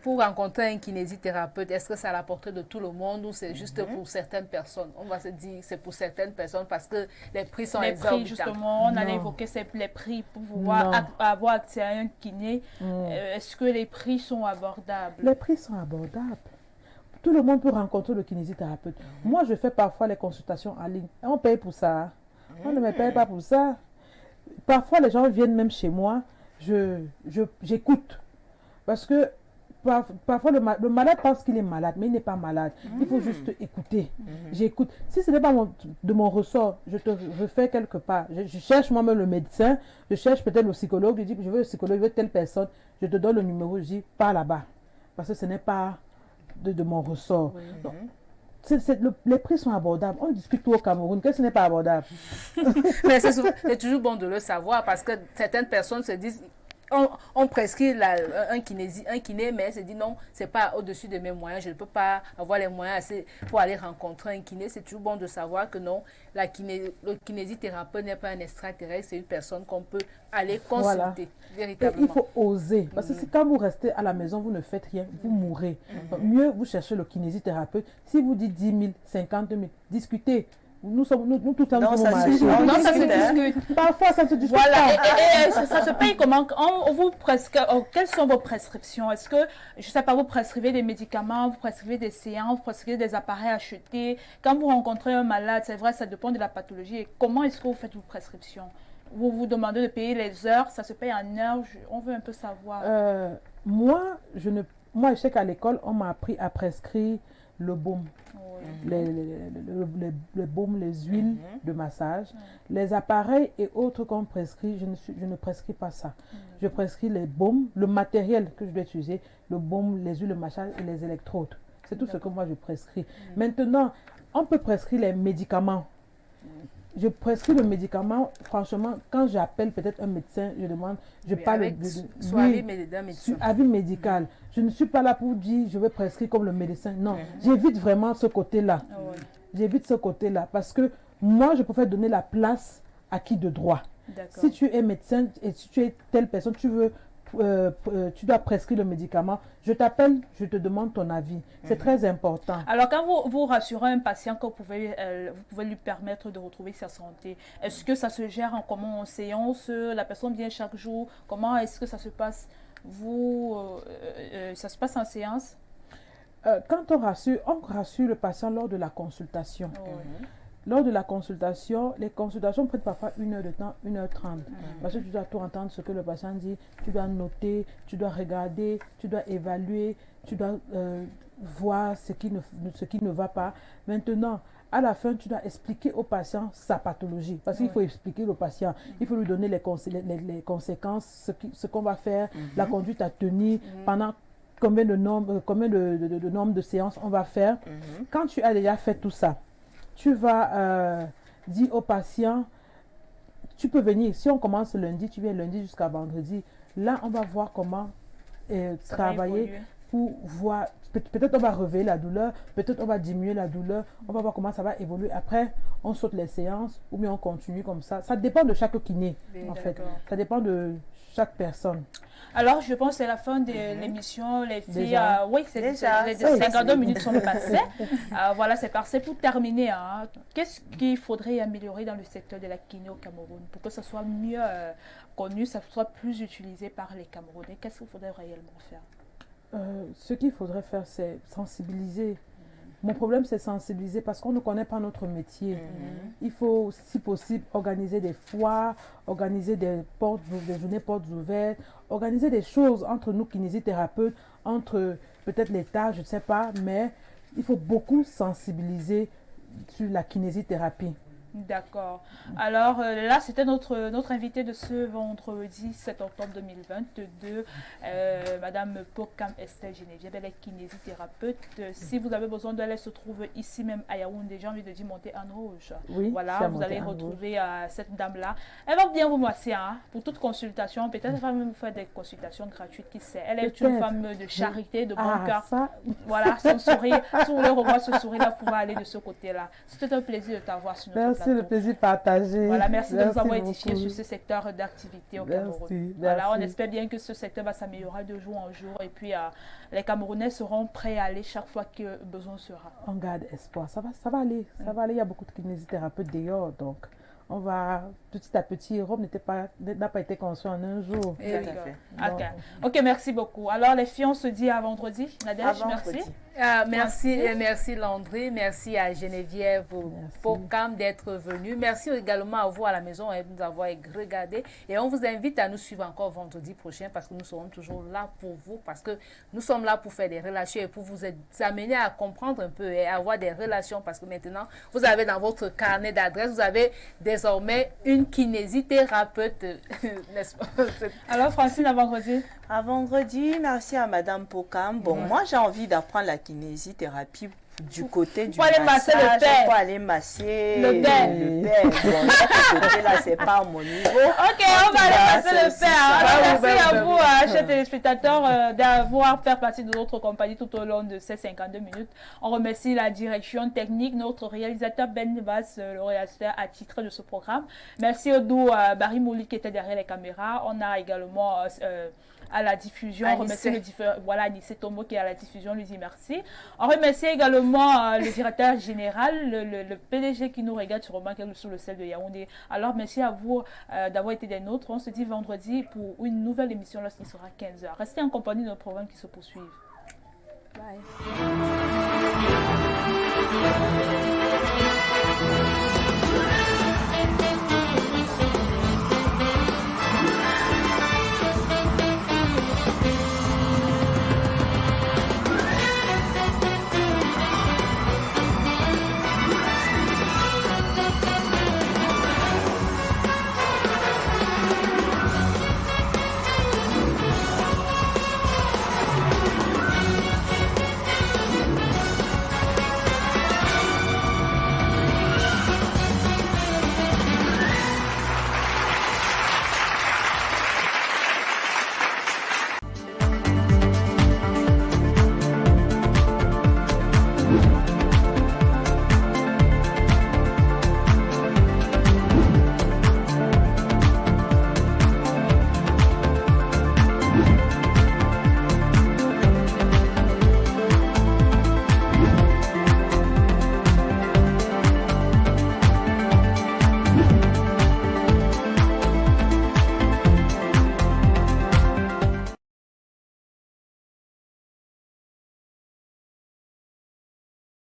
pour rencontrer un kinésithérapeute, est-ce que c'est à la portée de tout le monde ou c'est juste pour certaines personnes? On va se dire que c'est pour certaines personnes parce que les prix sont exorbitants. Les prix, justement, on allait évoquer les prix pour pouvoir avoir accès à un kiné. Est-ce que les prix sont abordables? Les prix sont abordables. Tout le monde peut rencontrer le kinésithérapeute. Moi, je fais parfois les consultations en ligne. Et on paye pour ça. On ne me paye pas pour ça. Parfois, les gens viennent même chez moi. J'écoute. Parce que parfois, le malade pense qu'il est malade, mais il n'est pas malade. Il faut juste écouter. J'écoute. Si ce n'est pas de mon ressort, je fais quelque part. Je cherche moi-même le médecin. Je cherche peut-être le psychologue. Je dis que je veux le psychologue, je veux telle personne. Je te donne le numéro. Je dis, pas là-bas. Parce que ce n'est pas de mon ressort. Donc, les prix sont abordables. On discute tout au Cameroun. Qu'est-ce qui n'est pas abordable? Mais c'est toujours bon de le savoir parce que certaines personnes se disent on prescrit un kiné, mais se dit non, c'est pas au-dessus de mes moyens, je ne peux pas avoir les moyens assez pour aller rencontrer un kiné. C'est toujours bon de savoir que non, le kinésithérapeute n'est pas un extraterrestre, c'est une personne qu'on peut aller consulter véritablement. Et il faut oser, parce que quand vous restez à la maison, vous ne faites rien, vous mourrez. Donc, mieux vous cherchez le kinésithérapeute. Si vous dites 10 000, 50 000, discutez. Nous tous ensemble, Non, ça se discute. Parfois, ça se discute. Voilà. Et ça se paye comment? Quelles sont vos prescriptions? Est-ce que, je ne sais pas, vous prescrivez des médicaments, vous prescrivez des séances, vous prescrivez des appareils achetés? Quand vous rencontrez un malade, c'est vrai, ça dépend de la pathologie. Et comment est-ce que vous faites vos prescriptions? Vous vous demandez de payer les heures, ça se paye en heures? On veut un peu savoir. Moi, je sais qu'à l'école, on m'a appris à prescrire le baume. Les baumes, les huiles de massage, les appareils et autres qu'on prescrit, je ne prescris pas ça. Je prescris les baumes, le matériel que je dois utiliser, le baume, les huiles de massage et les électrodes. C'est tout ce que moi je prescris. Maintenant, on peut prescrire les médicaments. je prescris le médicament. Franchement, quand j'appelle peut-être un médecin, je demande, je parle avis médical. Avis médical. Je ne suis pas là pour dire je vais prescrire comme le médecin. Non, j'évite vraiment ce côté-là. J'évite ce côté-là parce que moi, je préfère donner la place à qui de droit. Si tu es médecin et si tu es telle personne, tu dois prescrire le médicament, je t'appelle, je te demande ton avis. C'est très important. Alors, quand vous rassurez un patient que vous pouvez lui permettre de retrouver sa santé, est-ce que ça se gère en séance? La personne vient chaque jour? Comment est-ce que ça se passe? Ça se passe en séance? Quand on rassure le patient lors de la consultation. Lors de la consultation, les consultations prennent parfois 1 heure de temps, 1h30. Parce que tu dois tout entendre ce que le patient dit, tu dois noter, tu dois regarder, tu dois évaluer, tu dois voir ce qui ne va pas. Maintenant, à la fin, tu dois expliquer au patient sa pathologie. Parce qu'il faut expliquer au patient, il faut lui donner les conséquences, ce qu'on va faire, la conduite à tenir, pendant combien de nombre de séances on va faire. Quand tu as déjà fait tout ça, tu vas dire au patient, tu peux venir. Si on commence lundi, tu viens lundi jusqu'à vendredi. Là, on va voir comment travailler pour voir. Peut-être on va réveiller la douleur, peut-être on va diminuer la douleur. On va voir comment ça va évoluer. Après, on saute les séances ou bien on continue comme ça. Ça dépend de chaque kiné, en fait. Ça dépend de chaque personne. Alors, je pense que c'est la fin de l'émission. Les filles, oui, les 52 minutes sont passées. Voilà, c'est passé. Pour terminer, qu'est-ce qu'il faudrait améliorer dans le secteur de la kiné au Cameroun pour que ça soit mieux connu, ça soit plus utilisé par les Camerounais? Qu'est-ce qu'il faudrait réellement faire? Ce qu'il faudrait faire, c'est sensibiliser. Mon problème, c'est sensibiliser parce qu'on ne connaît pas notre métier. Il faut, si possible, organiser des foires, organiser des journées portes ouvertes, organiser des choses entre nous, kinésithérapeutes, entre peut-être l'État, je ne sais pas, mais il faut beaucoup sensibiliser sur la kinésithérapie. D'accord. Alors là, c'était notre invité de ce vendredi 7 octobre 2022, Madame Pokam Estelle Geneviève, elle est kinésithérapeute. Si vous avez besoin d'elle, elle se trouve ici même à Yaoundé. J'ai envie de dire monter en rouge. Oui, voilà, vous allez retrouver cette dame-là. Elle va bien vous masser pour toute consultation. Peut-être elle va même vous faire des consultations gratuites, qui sait. Elle est une femme de charité, de bon cœur. Voilà, son sourire. Si vous voulez revoir ce sourire-là, vous pouvez aller de ce côté-là. C'était un plaisir de t'avoir sur notre plateau. C'est le plaisir partagé. Voilà, merci de nous avoir édifiés sur ce secteur d'activité au Cameroun. Voilà, on espère bien que ce secteur va s'améliorer de jour en jour et puis les Camerounais seront prêts à aller chaque fois que besoin sera. On garde espoir, ça va aller, ça va aller. Il y a beaucoup de kinésithérapeutes d'ailleurs, donc on va petit à petit. Rome n'a pas été construit en un jour. Ok, merci beaucoup. Alors les filles, on se dit à vendredi. Nadège, merci. Merci Landry, merci à Geneviève Pokam d'être venue. Merci également à vous à la maison de nous avoir regardé. Et on vous invite à nous suivre encore vendredi prochain parce que nous serons toujours là pour vous, parce que nous sommes là pour faire des relations et pour vous amener à comprendre un peu et à avoir des relations, parce que maintenant, vous avez dans votre carnet d'adresses, vous avez désormais une kinésithérapeute, n'est-ce pas? Alors Francine, à vendredi. À vendredi, merci à Madame Pokam. Bon, moi j'ai envie d'apprendre la kinésithérapie du côté du massage. Pour aller masser le père. Bon, ce côté-là, c'est pas à mon niveau. Ok, on va aller masser le père. Merci à vous, chers téléspectateurs, d'avoir fait partie de notre compagnie tout au long de ces 52 minutes. On remercie la direction technique, notre réalisateur Ben Vass, le réalisateur attitré de ce programme. Merci au doux Barry Mouli qui était derrière les caméras. On a également à la diffusion, on remercie Anissé Tomo qui est à la diffusion, lui dit merci. On remercie également le directeur général, le PDG qui nous regarde sur le sel de Yaoundé. Alors merci à vous d'avoir été des nôtres. On se dit vendredi pour une nouvelle émission lorsqu'il sera 15h. Restez en compagnie de nos programmes qui se poursuivent. Bye.